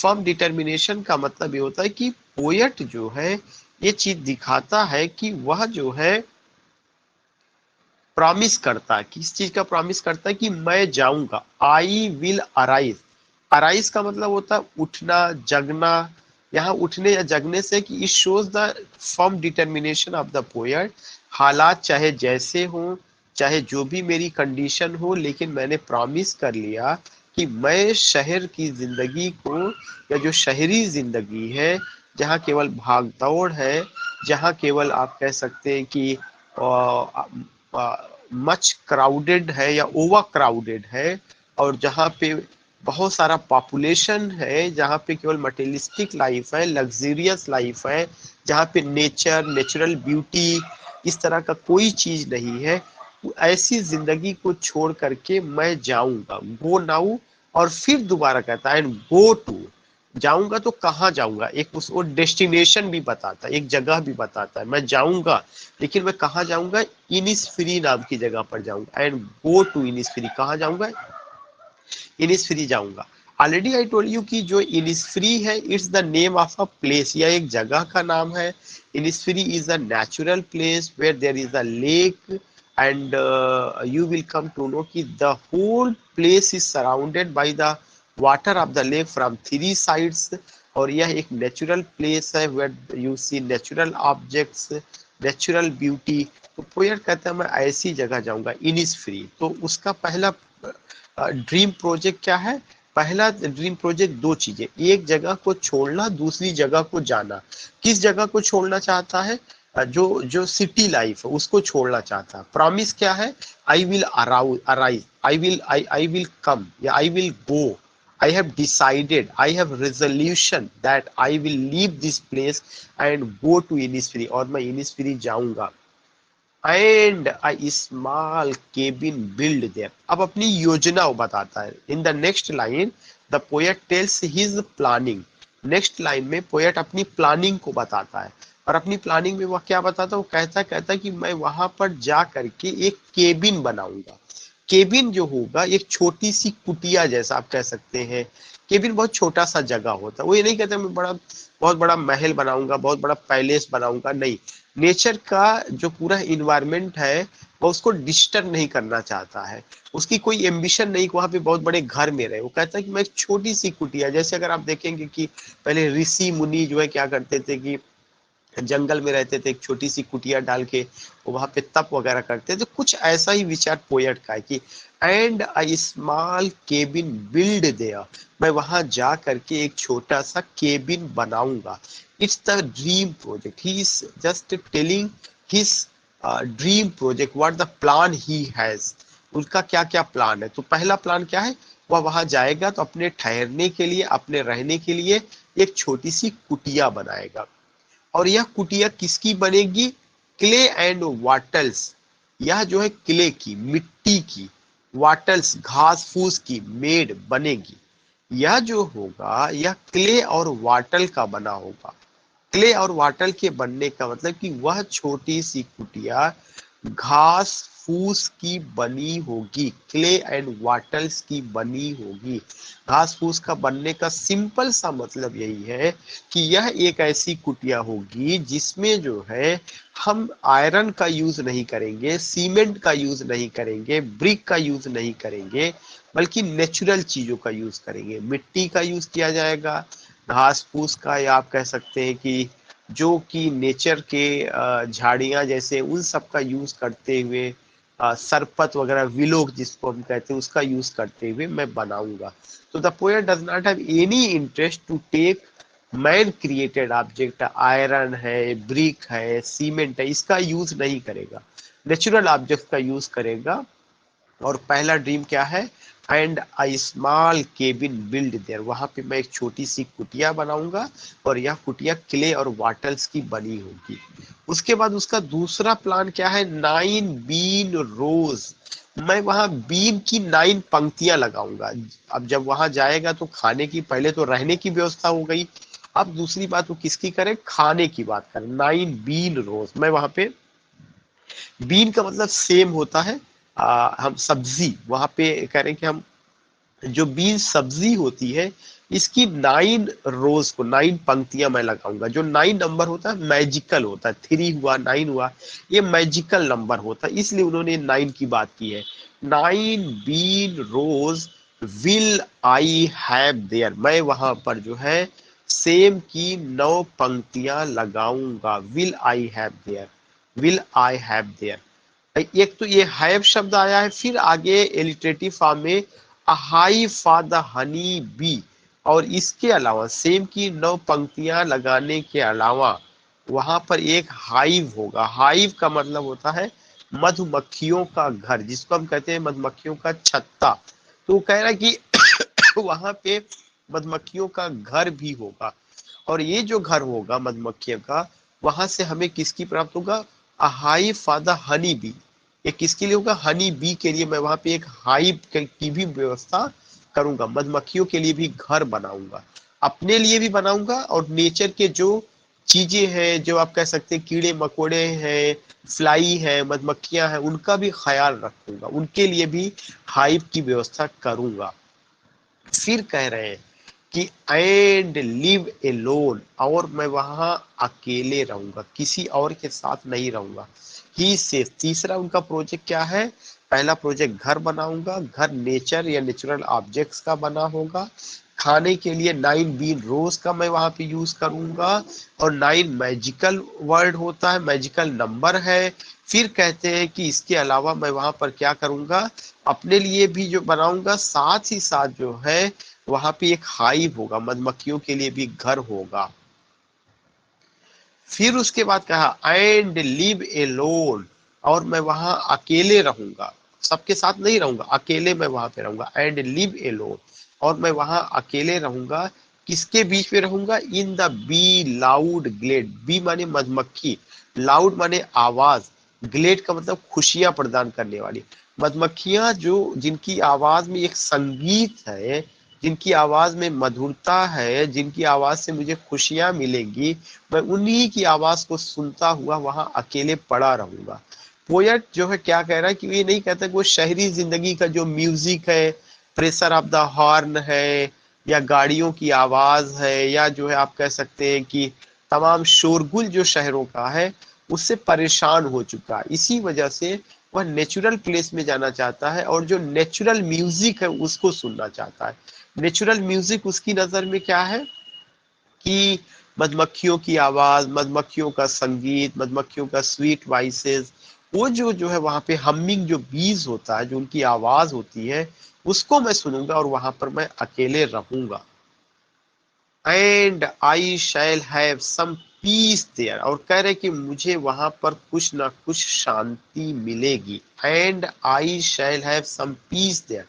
Firm determination का मतलब ये होता है कि पोएट जो है ये चीज दिखाता है कि वह जो है प्रॉमिस करता है। किस चीज का प्रॉमिस करता है? कि मैं जाऊंगा, आई विल अराइज। अराइज का मतलब होता है उठना, जगना। यहाँ उठने या जगने से कि it shows the firm determination of the poet. हालात चाहे जैसे हो, चाहे जो भी मेरी कंडीशन हो, लेकिन मैंने प्रॉमिस कर लिया कि मैं शहर की जिंदगी को, या जो शहरी जिंदगी है जहाँ केवल भाग दौड़ है, जहाँ केवल आप कह सकते हैं कि मच क्राउडेड है या ओवर क्राउडेड है, और जहाँ पे बहुत सारा पॉपुलेशन है, जहाँ पे केवल मटेरियलिस्टिक लाइफ है, लग्जरियस लाइफ है, जहाँ पे नेचर, नेचुरल ब्यूटी, इस तरह का कोई चीज नहीं है, ऐसी जिंदगी को छोड़ करके मैं जाऊंगा। Go now. और फिर दोबारा कहता है एंड गो टू। जाऊंगा तो कहाँ जाऊंगा, एक उस वो डेस्टिनेशन भी बताता है, एक जगह भी बताता है। मैं जाऊंगा, लेकिन मैं कहाँ जाऊंगा? इनिसफ्री नाम की जगह पर जाऊंगा। And go to Innisfree. कहाँ जाऊंगा? इनिसफ्री जाऊंगा। ऑलरेडी आई टोल्ड यू कि जो इनिसफ्री है it's the name of a place, यह एक जगह का नाम है। Innisfree is a natural place where there is a lake, and you will come to know कि the whole place is surrounded by the water of the lake from three sides। और यह एक नेचुरल प्लेस है where you see natural objects, natural beauty. तो poet कहता है मैं ऐसी जगह जाऊंगा, इनिसफ्री। तो उसका पहला ड्रीम प्रोजेक्ट क्या है? पहला ड्रीम प्रोजेक्ट दो चीजें, एक जगह को छोड़ना, दूसरी जगह को जाना। किस जगह को छोड़ना चाहता है? जो जो सिटी लाइफ है उसको छोड़ना चाहता है। प्रॉमिस क्या है? I will arise, I will come, या I will go. I have decided, I have resolution that I will leave this place and go to Innisfree. और मैं इनिसफ्री जाऊंगा। And a small cabin build there. अब अपनी योजना वो बताता है। In the next line the poet tells his planning. Next line में पोएट अपनी प्लानिंग को बताता है। और अपनी प्लानिंग में वह क्या बताता है? वो कहता है कि मैं वहां पर जा करके एक केबिन बनाऊंगा। केबिन जो होगा एक छोटी सी कुटिया जैसा आप कह सकते हैं। केबिन बहुत छोटा सा जगह होता है। वो ये नहीं कहता मैं बड़ा, बहुत बड़ा महल बनाऊंगा, बहुत बड़ा पैलेस बनाऊंगा, नहीं। नेचर का जो पूरा इन्वायरमेंट है वो उसको डिस्टर्ब नहीं करना चाहता है। उसकी कोई एम्बिशन नहीं कि वहां पे बहुत बड़े घर में रहे। वो कहता है कि मैं एक छोटी सी कुटिया, जैसे अगर आप देखेंगे कि पहले ऋषि मुनि जो है क्या करते थे कि जंगल में रहते थे, एक छोटी सी कुटिया डाल के वहां पे तप वगैरह करते थे। तो कुछ ऐसा ही विचार पोएट का है कि and a small cabin build there. मैं वहां जा करके एक छोटा सा केबिन बनाऊंगा। It's the dream project. He is just telling his dream project, what the plan he has. उनका क्या क्या प्लान है? तो पहला प्लान क्या है? वह वहां जाएगा तो अपने ठहरने के लिए, अपने रहने के लिए एक छोटी सी कुटिया बनाएगा। और यह कुटिया किसकी बनेगी? Clay and wattles. यह जो है क्ले की, मिट्टी की, वाटल्स घास फूस की मेड बनेगी। यह जो होगा यह क्ले और वाटल का बना होगा। क्ले और वाटल के बनने का मतलब कि वह छोटी सी कुटिया घास फूस की बनी होगी, क्ले एंड वाटल्स की बनी होगी। घास फूस का बनने का सिंपल सा मतलब यही है कि यह एक ऐसी कुटिया होगी जिसमें जो है हम आयरन का यूज नहीं करेंगे, सीमेंट का यूज नहीं करेंगे, ब्रिक का यूज नहीं करेंगे, बल्कि नेचुरल चीजों का यूज करेंगे। मिट्टी का यूज किया जाएगा, घास फूस का, या आप कह सकते हैं कि जो कि नेचर के झाड़ियां जैसे उन सब का यूज करते हुए, सरपत वगैरह, विलो जिसको हम कहते हैं, उसका यूज करते हुए मैं बनाऊंगा। तो the poet does not have any interest to take man created object, iron है, ब्रिक है, सीमेंट है, इसका यूज नहीं करेगा। नेचुरल ऑब्जेक्ट का यूज करेगा। और पहला ड्रीम क्या है? And I small cabin build there. वहां पे मैं एक छोटी सी कुटिया बनाऊंगा, और यह कुटिया क्ले और वाटल्स की बनी होगी। उसके बाद उसका दूसरा प्लान क्या है? 9 बीन रोज। मैं वहां बीन की 9 पंक्तियां लगाऊंगा। अब जब वहां जाएगा तो खाने की, पहले तो रहने की व्यवस्था हो गई, अब दूसरी बात वो किसकी करे? खाने की बात करें। 9 बीन रोज। मैं वहां पे, बीन का मतलब सेम होता है, हम सब्जी, वहां पे कह रहे हैं कि हम जो बीन सब्जी होती है इसकी 9 रोज को 9 पंक्तियां मैं लगाऊंगा। जो 9 नंबर होता है मैजिकल होता है, 3 हुआ 9 हुआ, ये मैजिकल नंबर होता है, इसलिए उन्होंने 9 की बात की है। 9 bean rows will I have there, मैं वहां पर जो है सेम की 9 पंक्तियां लगाऊंगा। Will I have there, will I have there. एक तो ये हैव शब्द आया है, फिर आगे एलिटरेटिव फॉर्म में a high for the honey B, और इसके अलावा सेम की 9 पंक्तियां लगाने के अलावा वहां पर एक हाइव होगा। हाइव का मतलब होता है मधुमक्खियों का घर, जिसको हम कहते हैं मधुमक्खियों का छत्ता। तो वो कह रहा है कि वहां पे मधुमक्खियों का घर भी होगा, और ये जो घर होगा मधुमक्खियों का, वहां से हमें किसकी प्राप्त होगा? A hive for the honey bee. ये किसके लिए होगा? हनी बी के लिए मैं वहां पे एक हाइव की भी व्यवस्था करूंगा, मधुमक्खियों के लिए भी घर बनाऊंगा, अपने लिए भी बनाऊंगा, और नेचर के जो चीजें हैं, जो आप कह सकते हैं कीड़े मकोड़े हैं, फ्लाई है, मधुमक्खियां हैं, उनका भी ख्याल रखूंगा, उनके लिए भी हाइव की व्यवस्था करूंगा। फिर कह रहे हैं कि एंड लिव एलोन, और मैं वहां अकेले रहूंगा, किसी और के साथ नहीं रहूंगा। ही से तीसरा उनका प्रोजेक्ट क्या है? पहला प्रोजेक्ट घर बनाऊंगा, घर नेचर या नेचुरल ऑब्जेक्ट्स का बना होगा। खाने के लिए 9 बीन रोज का मैं वहां पे यूज करूंगा, और 9 मैजिकल वर्ड होता है, मैजिकल नंबर है। फिर कहते हैं कि इसके अलावा मैं वहां पर क्या करूंगा? अपने लिए भी जो बनाऊंगा, साथ ही साथ जो है वहां पे एक हाइव होगा, मधुमक्खियों के लिए भी घर होगा। फिर उसके बाद कहा एंड लिव एलोन, और मैं वहां अकेले रहूंगा, सबके साथ नहीं रहूंगा, अकेले मैं वहां पे रहूंगा। एंड लिव एलोन, और मैं वहां अकेले रहूंगा। किसके बीच में रहूंगा? In the bee loud glade, bee माने मधुमक्खी, लाउड माने आवाज, ग्लेड का मतलब खुशियां प्रदान करने वाली। मधुमक्खियां जो, जिनकी आवाज में एक संगीत है, जिनकी आवाज में मधुरता है, जिनकी आवाज से मुझे खुशियां मिलेंगी, मैं उन्हीं की आवाज को सुनता हुआ वहां अकेले पड़ा रहूंगा। पोएट जो है क्या कह रहा है कि ये नहीं कहता कि वो शहरी जिंदगी का जो म्यूजिक है, प्रेशर ऑफ द हॉर्न है, या गाड़ियों की आवाज है, या जो है आप कह सकते हैं कि तमाम शोरगुल जो शहरों का है, उससे परेशान हो चुका है। इसी वजह से वह नेचुरल प्लेस में जाना चाहता है, और जो नेचुरल म्यूजिक है उसको सुनना चाहता है। नेचुरल म्यूजिक उसकी नजर में क्या है? कि मधुमक्खियों की आवाज, मधुमक्खियों का संगीत, मधुमक्खियों का स्वीट वॉइसेस, वो जो है वहां पे हमिंग जो बीज होता है, जो उनकी आवाज होती है, उसको मैं सुनूंगा, और वहां पर मैं अकेले रहूंगा। And I shall have some peace there, और कह रहे कि मुझे वहां पर कुछ ना कुछ शांति मिलेगी। And I shall have some peace there,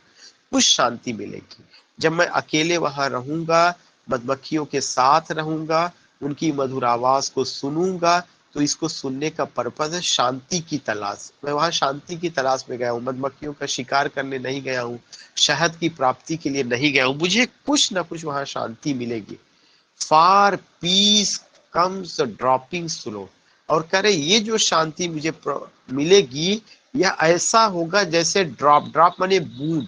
कुछ शांति मिलेगी जब मैं अकेले वहां रहूंगा, मधुमक्खियों के साथ रहूंगा, उनकी मधुर आवाज को सुनूंगा। तो इसको सुनने का पर्पज है शांति की तलाश। मैं वहां शांति की तलाश में गया हूँ, मधुमक्खियों का शिकार करने नहीं गया हूँ, शहद की प्राप्ति के लिए नहीं गया हूँ, मुझे कुछ ना कुछ वहां शांति मिलेगी। फार पीस कम्स ड्रॉपिंग स्लो, और कह रहे ये जो शांति मुझे मिलेगी, यह ऐसा होगा जैसे ड्रॉप, ड्रॉप माने बूंद,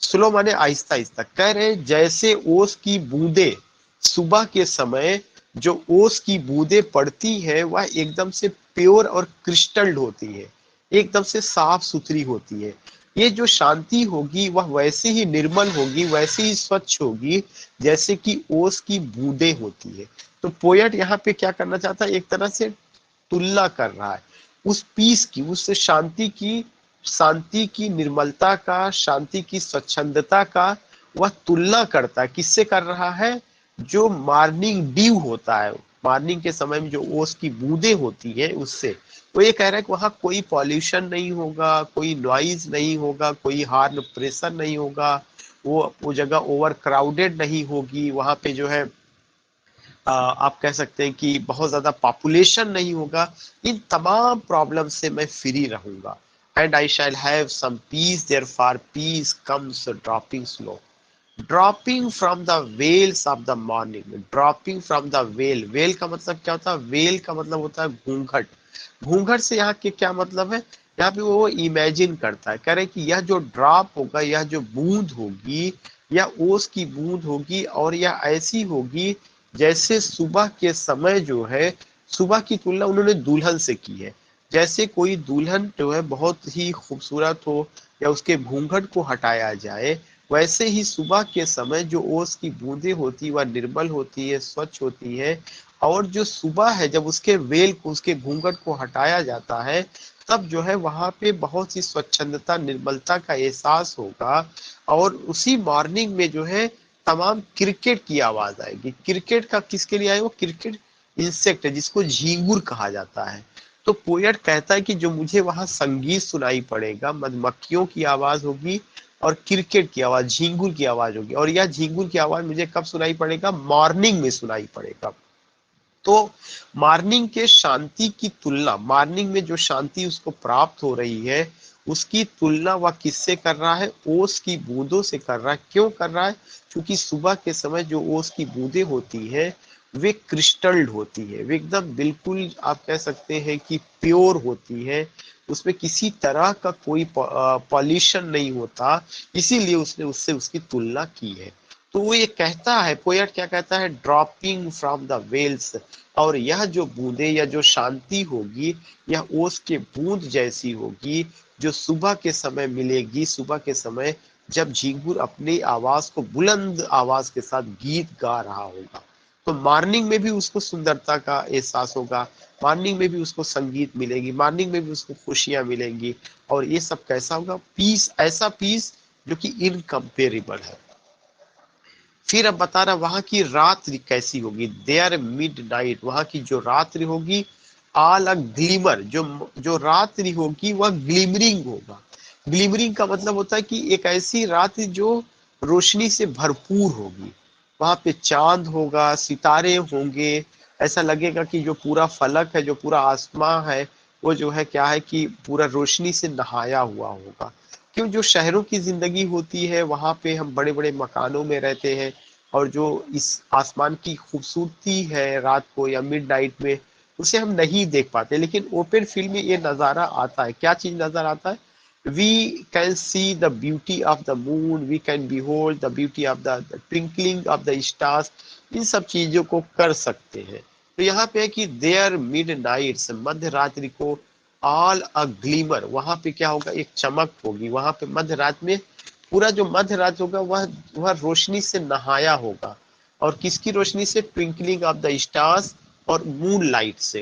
स्लो माने आहिस्ता आहिस्ता। कह रहे जैसे ओस की बूंदे, सुबह के समय जो ओस की बूंदे पड़ती है, वह एकदम से प्योर और क्रिस्टल्ड होती है, एकदम से साफ सुथरी होती है। ये जो शांति होगी वह वैसे ही निर्मल होगी, वैसे ही स्वच्छ होगी जैसे कि ओस की बूंदे होती है। तो पोएट यहाँ पे क्या करना चाहता है? एक तरह से तुलना कर रहा है उस पीस की, उस शांति की, शांति की निर्मलता का, शांति की स्वच्छंदता का वह तुलना करता है। किससे कर रहा है? जो मॉर्निंग ड्यू होता है, मॉर्निंग के समय में जो ओस की बूंदें होती है, उससे। तो ये कह रहा है कि वहां कोई पॉल्यूशन नहीं होगा, कोई नॉइज नहीं होगा, कोई हार्न प्रेशर नहीं होगा, वो जगह ओवर क्राउडेड नहीं होगी, वहां पे जो है आप कह सकते हैं कि बहुत ज्यादा पॉपुलेशन नहीं होगा। इन तमाम प्रॉब्लम से मैं फ्री रहूंगा। And I shall have some peace there for peace comes dropping slow, dropping from the wells of the morning. Dropping from the well, well का मतलब क्या होता है? वेल का मतलब होता है घूंघट। घूंघट से यहाँ के क्या मतलब है? यहाँ पे वो इमेजिन करता है, कह रहे कि यह जो ड्रॉप होगा, यह जो बूंद होगी, या ओस की बूंद होगी, और यह ऐसी होगी जैसे सुबह के समय जो है, सुबह की तुलना उन्होंने दुल्हन से की है। जैसे कोई दुल्हन जो है बहुत ही खूबसूरत हो या उसके घूंघट को हटाया जाए, वैसे ही सुबह के समय जो ओस की बूंदें होती है वह निर्मल होती है, स्वच्छ होती है। और जो सुबह है जब उसके वेल को, उसके घूंघट को हटाया जाता है, तब जो है वहां पे बहुत सी स्वच्छंदता, निर्मलता का एहसास होगा। और उसी मॉर्निंग में जो है तमाम क्रिकेट की आवाज आएगी। क्रिकेट का किसके लिए आए? वो क्रिकेट इंसेक्ट है जिसको झींगुर कहा जाता है। तो पोएट कहता है कि जो मुझे वहां संगीत सुनाई पड़ेगा, मधुमक्खियों की आवाज होगी और क्रिकेट की आवाज, झींगुर की आवाज होगी, और यह झींगुर की आवाज मुझे कब सुनाई पड़ेगा? मॉर्निंग में सुनाई पड़ेगा। तो मॉर्निंग के शांति की तुलना, मॉर्निंग में जो शांति उसको प्राप्त हो रही है, उसकी तुलना वह किससे कर रहा है? ओस की बूंदों से कर रहा है। क्यों कर रहा है? क्योंकि सुबह के समय जो ओस की बूंदें होती है वे क्रिस्टल्ड होती है, वे एकदम बिल्कुल आप कह सकते हैं कि प्योर होती है, उसमें किसी तरह का कोई पॉल्यूशन नहीं होता। इसीलिए उसने उससे उसकी तुलना की है। तो वो ये कहता है, पोएट क्या कहता है? Dropping from the wells. और यह जो बूंदे या जो शांति होगी, यह ओस के बूंद जैसी होगी जो सुबह के समय मिलेगी, सुबह के समय जब झींगुर अपनी आवाज को बुलंद आवाज के साथ गीत गा रहा होगा। तो मॉर्निंग में भी उसको सुंदरता का एहसास होगा, मॉर्निंग में भी उसको संगीत मिलेगी, मॉर्निंग में भी उसको खुशियां मिलेंगी। और ये सब कैसा होगा? पीस, ऐसा पीस जो कि इनकम्पेरेबल है। फिर अब बता रहा वहां की रात्रि कैसी होगी। देयर मिड नाइट, वहां की जो रात्रि होगी, आल अ ग्लीमर, जो जो रात्रि होगी वह ग्लिमरिंग होगा। ग्लिमरिंग का मतलब होता है कि एक ऐसी रात्रि जो रोशनी से भरपूर होगी। वहां पे चांद होगा, सितारे होंगे, ऐसा लगेगा कि जो पूरा फलक है, जो पूरा आसमां है, वो जो है क्या है कि पूरा रोशनी से नहाया हुआ होगा। क्यों? जो शहरों की जिंदगी होती है वहां पे हम बड़े बड़े मकानों में रहते हैं, और जो इस आसमान की खूबसूरती है रात को या मिडनाइट में, उसे हम नहीं देख पाते। लेकिन ओपन फील्ड में ये नज़ारा आता है। क्या चीज नजर आता है? We can see the beauty of the moon, we can behold the beauty of the twinkling of the stars. इन सब चीजों को कर सकते हैं। तो यहाँ पे है कि देयर मिड नाइट्स, मध्य रात्रि को, ऑल अ ग्लीमर, वहां पे क्या होगा? एक चमक होगी वहां पे मध्य रात में। पूरा जो मध्य रात होगा वह रोशनी से नहाया होगा। और किसकी रोशनी से? ट्विंकलिंग ऑफ द स्टार्स और मून लाइट से।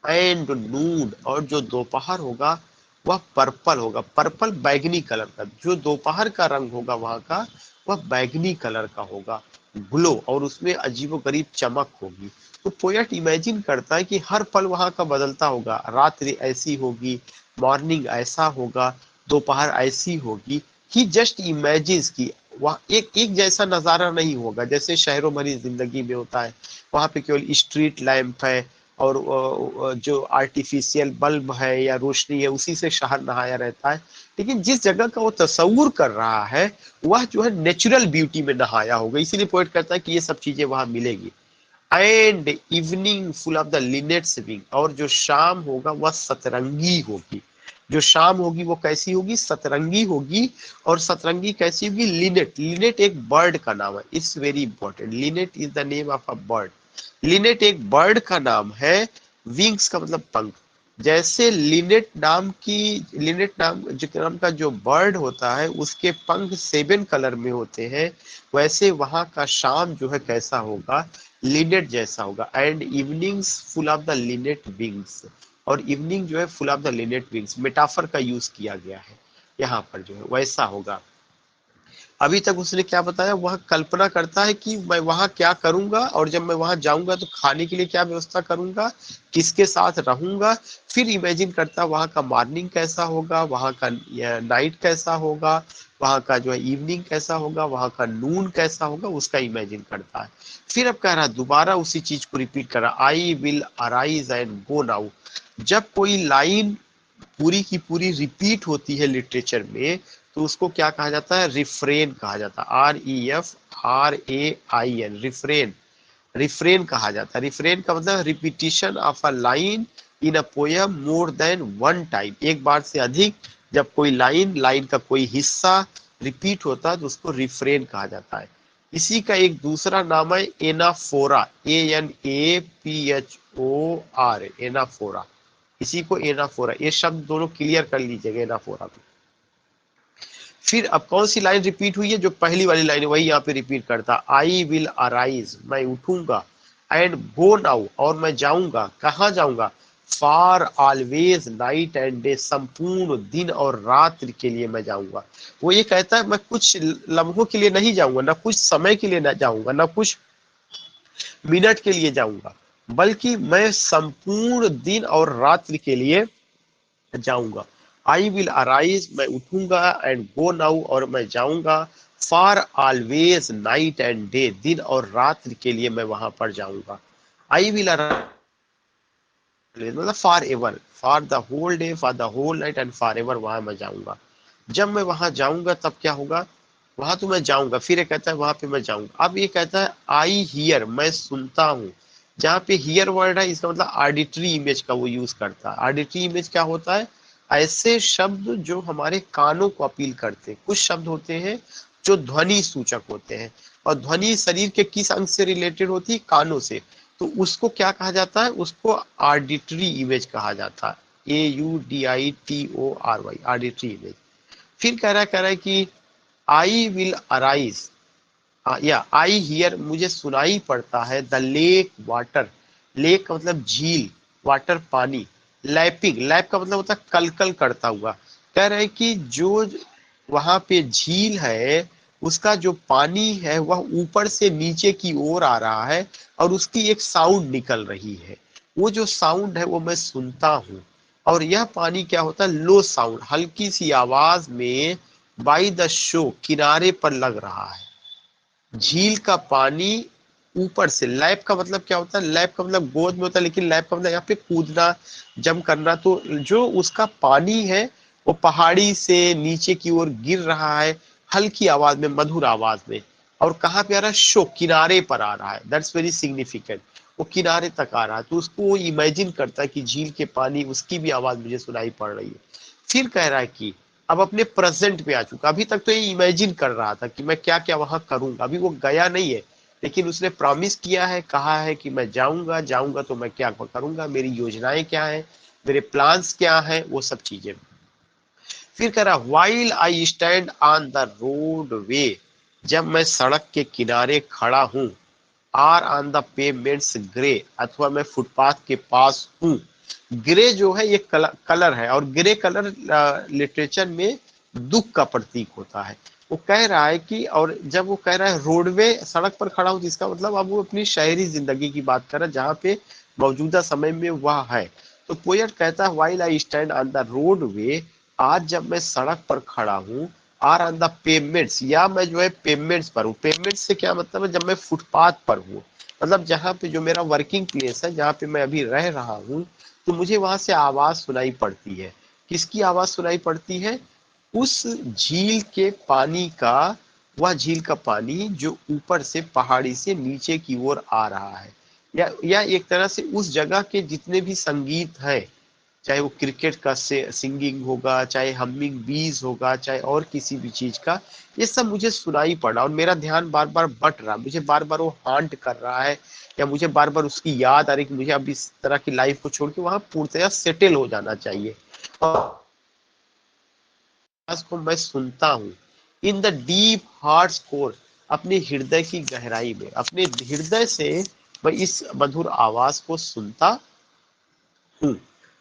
एंड नून, और जो दोपहर होगा वह पर्पल होगा, पर्पल बैगनी कलर का। जो दोपहर का रंग होगा वहां का, वह बैगनी कलर का होगा, ग्लो, और उसमें अजीबोगरीब चमक होगी। तो पोएट इमेजिन करता है कि हर पल वहां का बदलता होगा। रात्रि ऐसी होगी, मॉर्निंग ऐसा होगा, दोपहर ऐसी होगी। ही जस्ट इमेजिन्स की वह एक एक जैसा नजारा नहीं होगा जैसे शहरों भरी जिंदगी में होता है। वहां पे केवल स्ट्रीट लैंप है, और जो आर्टिफिशियल बल्ब है या रोशनी है उसी से शहर नहाया रहता है। लेकिन जिस जगह का वो तस्वुर कर रहा है वह जो है नेचुरल ब्यूटी में नहाया होगा। इसीलिए पोएट कहता है कि ये सब चीजें वहां मिलेगी। And evening full of the Lynette swing, और जो शाम होगा वह सतरंगी होगी। जो शाम होगी वो कैसी होगी? सतरंगी होगी। और सतरंगी कैसी होगी? लिनेट, लिनेट एक बर्ड का नाम है। It's very important, Lynette is the name of a bird. Lynette एक बर्ड का नाम है। विंग्स का मतलब पंख। जैसे लिनेट नाम जो नाम का जो बर्ड होता है उसके पंख 7 कलर में होते हैं, वैसे वहां का शाम जो है कैसा होगा? लिनेट जैसा होगा। And evenings full of the Lynette wings, और इवनिंग जो है full of the Lynette wings, metaphor का यूज किया गया है यहाँ पर, जो है वैसा होगा। अभी तक उसने क्या बताया? वह कल्पना करता है कि मैं वहां क्या करूंगा, और जब मैं वहां जाऊंगा तो खाने के लिए क्या व्यवस्था करूंगा, किसके साथ रहूंगा। फिर इमेजिन करता है वहां का मॉर्निंग कैसा होगा, वहां का नाइट कैसा होगा, वहां का जो है इवनिंग कैसा होगा, वहां का नून कैसा होगा, उसका इमेजिन करता है। फिर अब कह रहा है, दोबारा उसी चीज को रिपीट कर रहा, आई will arise and go now. जब कोई लाइन पूरी की पूरी रिपीट होती है लिटरेचर में, तो उसको क्या कहा जाता है? रिफ्रेन कहा जाता है। REFRAIN, रिफ्रेन, रिफ्रेन कहा जाता है। रिफ्रेन का मतलब repetition of a line in a poem more than one time, एक बार से अधिक। जब कोई लाइन, लाइन का कोई हिस्सा रिपीट होता है तो उसको रिफ्रेन कहा जाता है। इसी का एक दूसरा नाम है एनाफोरा, ANAPHOR, एनाफोरा। इसी को एनाफोरा, ये शब्द दोनों क्लियर कर लीजिएगा एनाफोरा को। फिर अब कौन सी लाइन रिपीट हुई है? जो पहली वाली लाइन है वही यहाँ पे रिपीट करता, आई विल अराइज, मैं उठूंगा, एंड गो नाउ, और मैं जाऊंगा, कहाँ जाऊंगा? For always night and day, संपूर्ण दिन और रात्रि के लिए मैं जाऊंगा। वो ये कहता है मैं कुछ लम्हों के लिए नहीं जाऊंगा, ना कुछ समय के लिए ना जाऊंगा, ना कुछ मिनट के लिए जाऊंगा, बल्कि मैं संपूर्ण दिन और रात्रि के लिए जाऊंगा। आई विल अराइज, मैं उठूंगा, एंड गो नाउ, और मैं जाऊंगा, for always night and day, दिन और रात्रि के लिए मैं वहां पर जाऊंगा। आई विल अराइज मतलब for ever, for the whole day, for the whole night and for ever, वहां मैं जाऊंगा। जब मैं वहां जाऊंगा तब क्या होगा? वहां तो मैं जाऊंगा, फिर ये कहता है वहां पे मैं जाऊंगा। अब ये कहता है आई हियर, मैं सुनता हूँ। जहाँ पे हियर वर्ड है इसका मतलब ऑडिटरी इमेज का वो यूज करता है। ऑडिटरी इमेज क्या होता है? ऐसे शब्द जो हमारे कानों को अपील करते हैं। कुछ शब्द होते हैं जो ध्वनि सूचक होते हैं, और ध्वनि शरीर के किस अंग से रिलेटेड होती है? कानों से। तो उसको क्या कहा जाता है? उसको ऑडिटरी इमेज कहा जाता है, AUDITORY, ऑडिटरी इमेज। फिर कह रहा है कि आई विल अराइज, या आई हियर, मुझे सुनाई पड़ता है, द लेक वाटर, लेक का मतलब झील, वाटर पानी, लैपिंग, लैप का मतलब होता है कलकल करता हुआ। कह रहे हैं कि जो वहां पे झील है उसका जो पानी है वह ऊपर से नीचे की ओर आ रहा है, और उसकी एक साउंड निकल रही है। वो जो साउंड है वो मैं सुनता हूँ। और यह पानी क्या होता है? लो साउंड, हल्की सी आवाज में, बाई द शो, किनारे पर लग रहा है। झील का पानी ऊपर से, लैप का मतलब क्या होता है? लैप का मतलब गोद में होता है, लेकिन लैप का मतलब यहाँ पे कूदना, जम करना। तो जो उसका पानी है वो पहाड़ी से नीचे की ओर गिर रहा है, हल्की आवाज में, मधुर आवाज में। और कहाँ पे आ रहा है? शो, किनारे पर आ रहा है। That's very significant. वो किनारे तक आ रहा है, तो उसको वो इमेजिन करता है कि झील के पानी, उसकी भी आवाज मुझे सुनाई पड़ रही है। फिर कह रहा है कि अब अपने प्रेजेंट पे आ चुका। अभी तक तो ये इमेजिन कर रहा था कि मैं क्या क्या वहां करूंगा, अभी वो गया नहीं है, लेकिन उसने प्रॉमिस किया है, कहा है कि मैं जाऊंगा, जाऊंगा तो मैं क्या करूंगा, मेरी योजनाएं क्या है, मेरे प्लान्स क्या है, वो सब चीजें। फिर कह रहा while I stand on the road way, जब मैं सड़क के किनारे खड़ा हूं, or on the pavements grey, अथवा मैं फुटपाथ के पास हूँ। ग्रे जो है ये कलर है, और ग्रे कलर लिटरेचर में दुख का प्रतीक होता है। वो कह रहा है कि, और जब वो कह रहा है रोडवे, सड़क पर खड़ा हूँ, जिसका मतलब अब वो अपनी शहरी जिंदगी की बात कर रहा है जहाँ पे मौजूदा समय में वह है। तो पोएट कहता है while I stand on the road वे, आज जब मैं सड़क पर खड़ा हूँ, आर ऑन द पेमेंट्स, या मैं जो है पेमेंट्स पर हूँ। पेमेंट्स से क्या मतलब है? जब मैं फुटपाथ पर हूँ, मतलब जहाँ पे जो मेरा वर्किंग प्लेस है, जहाँ पे मैं अभी रह रहा हूँ, तो मुझे वहां से आवाज सुनाई पड़ती है। किसकी आवाज सुनाई पड़ती है? उस झील के पानी का। वह झील का पानी जो ऊपर से पहाड़ी से नीचे की ओर आ रहा है, या एक तरह से उस जगह के जितने भी संगीत है, चाहे वो क्रिकेट का से सिंगिंग होगा, चाहे हमिंग बीज होगा, चाहे और किसी भी चीज का, ये सब मुझे सुनाई पड़ा, और मेरा ध्यान बार बार बट रहा, मुझे बार बार वो हांट कर रहा है, या मुझे बार बार उसकी याद आ रही कि मुझे अब इस तरह की लाइफ को छोड़ के वहां पूर्णतया सेटल हो जाना चाहिए। और को मैं सुनता हूँ, in the deep heart core, अपने हृदय की गहराई में, अपने हृदय से मैं इस मधुर आवाज को सुनता हूँ।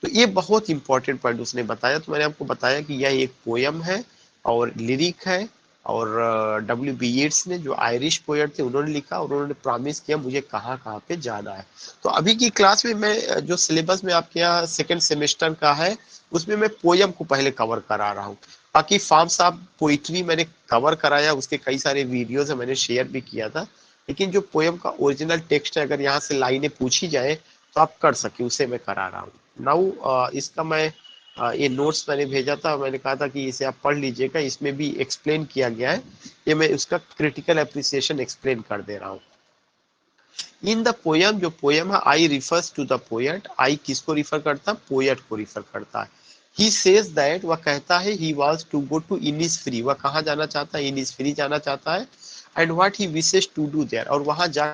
तो ये बहुत इंपॉर्टेंट पॉइंट उसने बताया। तो मैंने आपको बताया कि यह एक पोयम है और लिरिक है, और W.B. येट्स ने, जो आयरिश पोएट थे, उन्होंने लिखा, और उन्होंने प्रॉमिस किया मुझे कहाँ कहाँ पे जाना है। तो अभी की क्लास में मैं जो सिलेबस में आपके यहाँ सेकेंड सेमेस्टर का है, उसमें मैं पोयम को पहले कवर करा रहा हूँ। बाकी फार्म साहब पोइट्री मैंने कवर कराया, उसके कई सारे वीडियोज मैंने शेयर भी किया था, लेकिन जो पोयम का ओरिजिनल टेक्स्ट है, अगर यहाँ से लाइनें पूछी जाए तो आप कर सके, उसे मैं करा रहा हूँ। नाउ इसका मैं ये नोट्स मैंने भेजा था, मैंने कहा था कि इसे आप पढ़ लीजिएगा, इसमें भी एक्सप्लेन किया गया है। ये मैं उसका क्रिटिकल अप्रिसिएशन एक्सप्लेन कर दे रहा हूँ। इन द पोयम, जो पोयम है, आई रिफर्स टू द पोएट, आई किसको रिफर करता है? पोएट को रिफर करता है। ही सेज दैट, वह कहता है, he was to go to Innisfree, वह कहाँ जाना चाहता है, इनिसफ्री जाना चाहता है, and what he wishes to do there, और वहां जा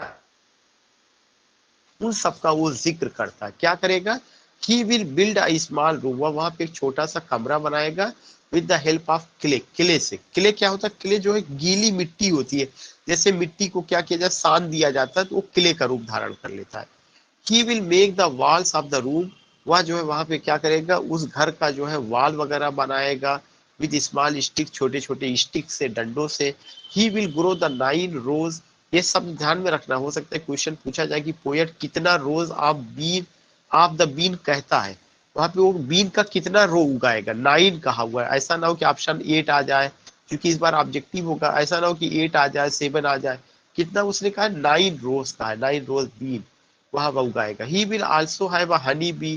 उन सबका वो जिक्र करता है। क्या करेगा, he will build a small room, वह वहां पे एक छोटा सा कमरा बनाएगा with the help of clay, clay से। क्ले क्या होता है, क्ले जो है गीली मिट्टी होती है, जैसे मिट्टी को क्या किया जाए, सान दिया जाता है तो वो क्ले का रूप धारण कर लेता है। He will make the walls of the room, वह जो है वहां पे क्या करेगा, उस घर का जो है वॉल वगैरह बनाएगा विद स्मॉल स्टिक, छोटे छोटे स्टिक से, डंडों से। ही विल ग्रो द 9 रोज, ये सब ध्यान में रखना, हो सकता है क्वेश्चन पूछा जाए कि पोएट कितना rows of bean of the bean कहता है, वहां पे वो बीन का कितना रो उगाएगा, 9 कहा हुआ है, ऐसा ना हो कि ऑप्शन 8 आ जाए, क्योंकि इस बार ऑब्जेक्टिव होगा, ऐसा ना हो कि 8 आ जाए, 7 आ जाए, कितना उसने कहा 9 रोज का है, 9 रोज बीन वहां वह उगाएगा। He will also have a honey bee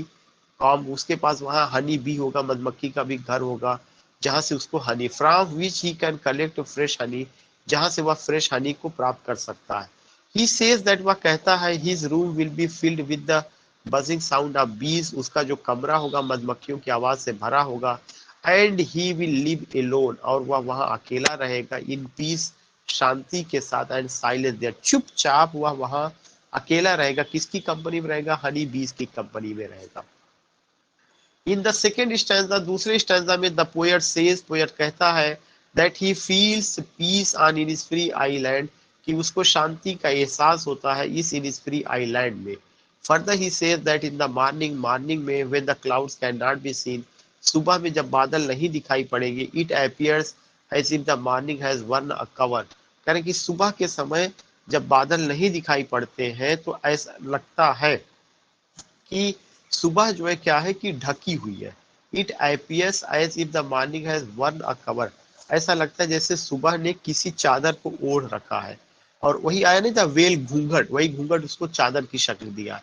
comb, उसके पास वहां हनी बी होगा, मधुमक्खी का भी घर होगा, जहां से उसको Honey, from which he can collect fresh Honey, जहां से वह फ्रेश हनी को प्राप्त कर सकता है। ही सेज दैट, वह कहता है, his room will be filled with the buzzing sound of बीज, उसका जो कमरा होगा मधुमक्खियों की आवाज से भरा होगा, and he will live alone, और वह वहां अकेला रहेगा, इन पीस, शांति के साथ, एंड साइलेंस देयर, चुपचाप वह वहां अकेला रहेगा, किसकी कंपनी में रहेगा, हनी बीज की कंपनी में रहेगा। इन द सेकेंड स्टैंजा, दूसरे स्टैंजा में द पोएट सेज, पोएट कहता है, that he feels peace on Innisfree island, कि उसको शांति का एहसास होता है इस इनिसफ्री आइलैंड में। Further he says that in the morning, morning में when the clouds can not be seen, सुबह में जब बादल नहीं दिखाई पड़ेंगे, it appears as if the morning has worn a cover, करें कि सुबह के समय जब बादल नहीं दिखाई पड़ते हैं तो ऐसा लगता है कि सुबह जो है क्या है कि ढकी हुई है। It appears as if the morning has worn a cover, ऐसा लगता है जैसे सुबह ने किसी चादर को ओढ़ रखा है। और वही आया नहीं था वेल, घूंघट, वही घूंघट उसको चादर की शक्ल दिया।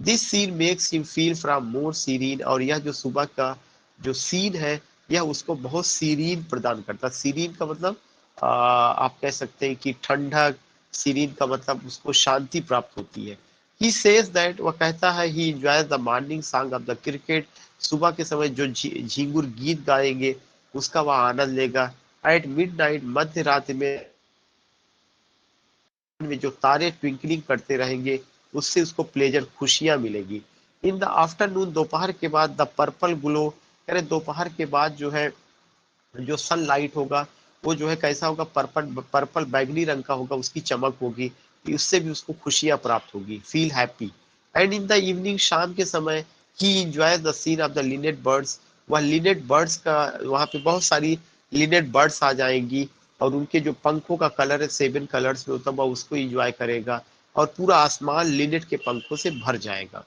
This scene makes him feel from more serene, और यह जो सुबह का जो सीन है यह उसको बहुत सीरीन प्रदान करता है। सीरीन का मतलब आप कह सकते हैं कि ठंडक, सीरीन का मतलब उसको शांति प्राप्त होती है। ही सेज दैट, वह कहता है, he enjoys the morning song of the cricket, सुबह के समय जो झिंगुर गीत गाएंगे उसका वह आनंद लेगा। एट मिडनाइट, मध्य रात में जो तारे ट्विंकलिंग करते रहेंगे उससे उसको प्लेजर, खुशियां मिलेगी। इन द आफ्टरनून, दोपहर के बाद, द पर्पल ग्लो, यानी दोपहर के बाद जो है जो सनलाइट होगा वो जो है कैसा होगा, पर्पल पर्पल बैगनी रंग का होगा, उसकी चमक होगी, तो उससे भी उसको खुशियां प्राप्त होगी, feel happy. And in the evening, शाम के समय, he enjoy the scene of the linnet birds, वह लिनेट बर्ड्स का, वहां पे बहुत सारी लिनेट बर्ड्स आ जाएंगी और उनके जो पंखों का कलर है 7 कलर्स में होता है, वह उसको इंजॉय करेगा और पूरा आसमान लिनेट के पंखों से भर जाएगा।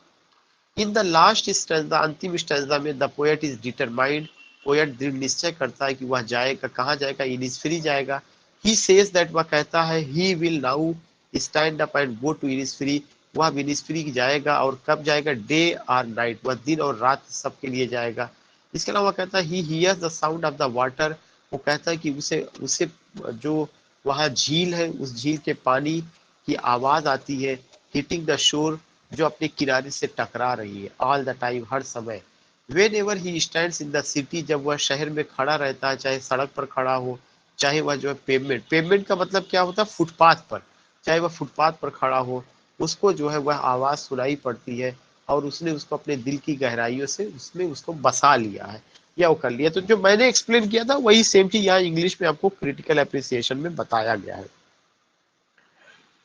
इन द लास्ट स्टैंजा, अंतिम स्टैंजा में, the poet is determined, poet दृढ़ निश्चय करता है कि वह जाएगा, कहाँ जाएगा, इनिसफ्री जाएगा। ही सेज दैट, वह कहता है, he will now stand up and go to Innisfree, वह इनिसफ्री जाएगा, और कब जाएगा, डे और नाइट, वह दिन और रात सबके लिए जाएगा। इसके अलावा कहता है, he hears the sound of the water, वो कहता है कि उसे उसे जो वहाँ झील है उस झील के पानी की आवाज आती है, हिटिंग द शोर, जो अपने किनारे से टकरा रही है, ऑल द टाइम, हर समय। When ever he stands in the city, जब वह शहर में खड़ा रहता है, चाहे सड़क पर खड़ा हो, चाहे वह जो है पेवमेंट, पेवमेंट का मतलब क्या होता है, फुटपाथ पर, चाहे वह फुटपाथ पर खड़ा हो, उसको जो है वह आवाज सुनाई पड़ती है, और उसने उसको अपने दिल की गहराइयों से उसमें उसको बसा लिया है, या वो कर लिया। तो जो मैंने एक्सप्लेन किया था वही सेम चीज यहाँ इंग्लिश में आपको क्रिटिकल अप्रिसिएशन में बताया गया है।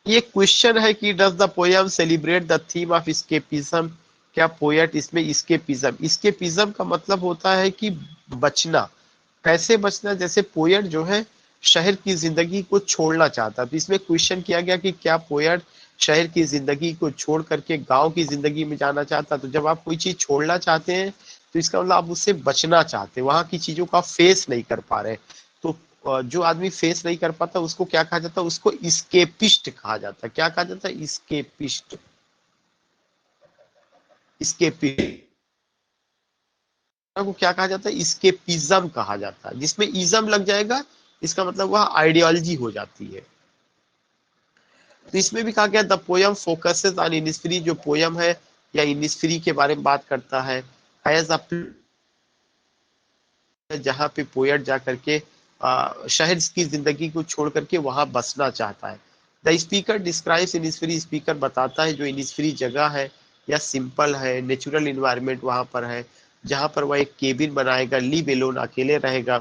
ये क्वेश्चन है कि does the poem celebrate the theme of escapism, क्या पोएट इसमें स्केपिज्म, स्केपिज्म का मतलब होता है कि बचना, कैसे बचना, जैसे पोएट जो है शहर की जिंदगी को छोड़ना चाहता, तो इसमें क्वेश्चन किया गया कि क्या पोएट शहर की जिंदगी को छोड़ करके गांव की जिंदगी में जाना चाहता। तो जब आप कोई चीज छोड़ना चाहते हैं तो इसका मतलब आप उससे बचना चाहते हैं, वहां की चीजों का फेस नहीं कर पा रहे। तो जो आदमी फेस नहीं कर पाता उसको क्या कहा जाता है, उसको स्केपिस्ट कहा जाता है। क्या कहा जाता है, स्केपिस्ट, स्केपिस्ट को क्या कहा जाता है, स्केपिज्म कहा जाता है। जिसमें इज्म लग जाएगा इसका मतलब वह आइडियोलॉजी हो जाती है। तो इसमें भी कहा गया, the poem focuses on Innisfree, जो पोयम है या इनिसफ्री के बारे में बात करता है, एज अ जहाँ पे पोएट जा करके शहर की जिंदगी को छोड़ करके वहां बसना चाहता है। The speaker describes Innisfree, speaker बताता है जो इनिसफ्री जगह है या सिंपल है, नेचुरल इन्वायरमेंट वहां पर है, जहां पर वह एक केबिन बनाएगा, लिव एलोन, अकेले रहेगा।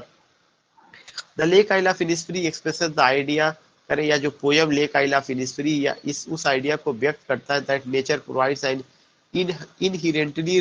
The lake isle of Innisfree expresses the idea, करें या जो poem lake isle of Innisfree या इस उस आइडिया को व्यक्त करता है that nature provides an inherently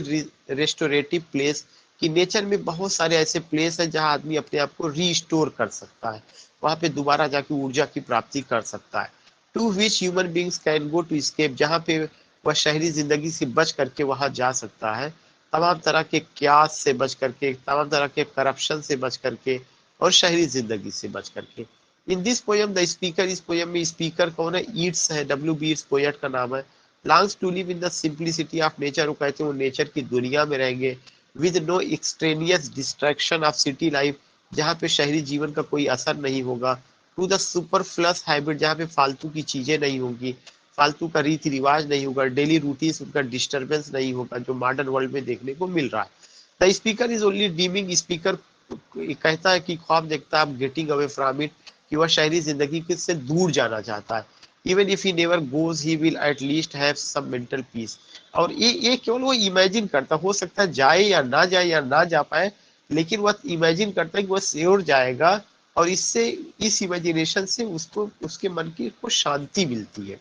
restorative place, कि नेचर में बहुत सारे ऐसे प्लेस हैं जहां आदमी अपने आप को रीस्टोर कर सकता है, वहां पे दोबारा जाके ऊर्जा की प्राप्ति कर सकता है। To which human beings can go to escape, जहाँ पे वह शहरी जिंदगी से बच करके वहां जा सकता है, तमाम तरह के क्यास से बच करके, तमाम तरह के करप्शन से बच करके और शहरी जिंदगी से बच करके। In this poem the speaker, इस पोयम में स्पीकर कौन है? ईट्स है, W.B. ईट्स पोएट का नाम है। Longs to live in the simplicity of nature, वो कहते हैं वो नेचर की दुनिया में रहेंगे, with no extraneous distraction of city life, जहाँ पे शहरी जीवन का कोई असर नहीं होगा। टू द सुपरफ्लस हैबिट, जहाँ पे फालतू की चीजें नहीं होंगी, फालतू का रीति रिवाज नहीं होगा, डेली रूटीन उनका डिस्टर्बेंस नहीं होगा जो मॉडर्न वर्ल्ड में देखने को मिल रहा है। The speaker is only dreaming, speaker कहता है कि ख्वाब देखता है, गेटिंग अवे फ्रॉम इट, कि वह शहरी जिंदगी से दूर जाना चाहता है। Even if he never goes he will at least have some mental peace, और ये केवल वो इमेजिन करता, हो सकता है जाए या ना जा पाए, लेकिन वह इमेजिन करता है कि वह श्योर जाएगा, और इससे, इस इमेजिनेशन से उसको, उसके मन की को शांति मिलती है।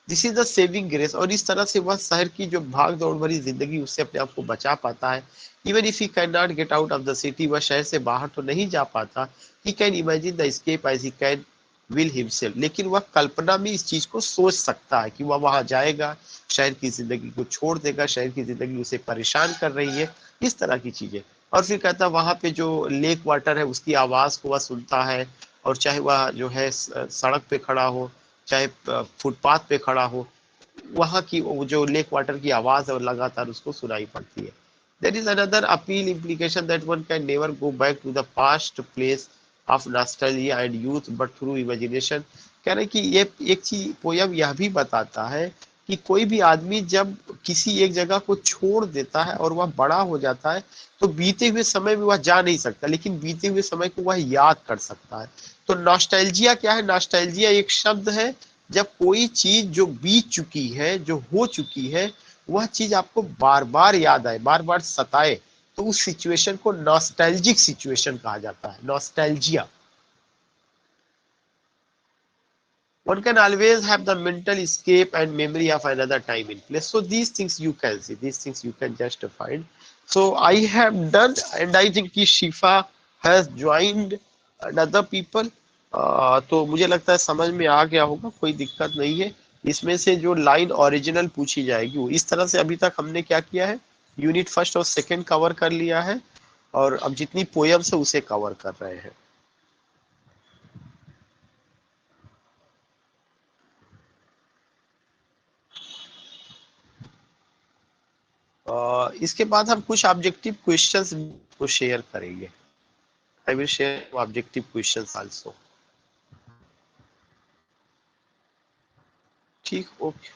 This is the saving grace, और इस तरह से वह शहर की जो भाग दौड़ भरी जिंदगी, उससे अपने आप को बचा पाता है। Even if he can not get out of the city, वह शहर से बाहर तो नहीं जा पाता, he can imagine the escape as he can will himself, लेकिन वह कल्पना में इस चीज को सोच सकता है कि वह वहां जाएगा, शहर की जिंदगी को छोड़ देगा, शहर की जिंदगी उसे परेशान कर रही है, इस तरह की चीजें। और फिर कहता है वहां पे जो लेक वाटर है उसकी आवाज को वह सुनता है, और चाहे वह जो है सड़क पे खड़ा हो, चाहे फुटपाथ पे खड़ा हो, वहां की वो जो लेक वाटर की आवाज है वो लगातार उसको सुनाई पड़ती है। There is another appeal implication that one can never go back to the past place of nostalgia and youth but through imagination. कह रहे कि ये एक चीज पोयम यह भी बताता है कि कोई भी आदमी जब किसी एक जगह को छोड़ देता है और वह बड़ा हो जाता है, तो बीते हुए समय में वह जा नहीं सकता, लेकिन बीते हुए समय को वह याद कर सकता है। तो नॉस्टैल्जिया क्या है? नॉस्टैल्जिया एक शब्द है, जब कोई चीज जो बीत चुकी है, जो हो चुकी है, वह चीज आपको बार बार याद आए, बार बार सताए, तो उस सिचुएशन को नॉस्टैल्जिक सिचुएशन कहा जाता है, nostalgia. One can always have the mental escape and memory of another time in place. So these things you can see, these things you can just find. So I have done, and I think कि शिफा has joined another people. तो मुझे लगता है समझ में आ गया होगा, कोई दिक्कत नहीं है। इसमें से जो लाइन ओरिजिनल पूछी जाएगी वो इस तरह से, अभी तक हमने क्या किया है, यूनिट फर्स्ट और सेकंड कवर कर लिया है, और अब जितनी पोयम्स है उसे कवर कर रहे हैं। इसके बाद हम कुछ ऑब्जेक्टिव क्वेश्चंस को शेयर करेंगे। I will share objective questions also. ठीक, ओके।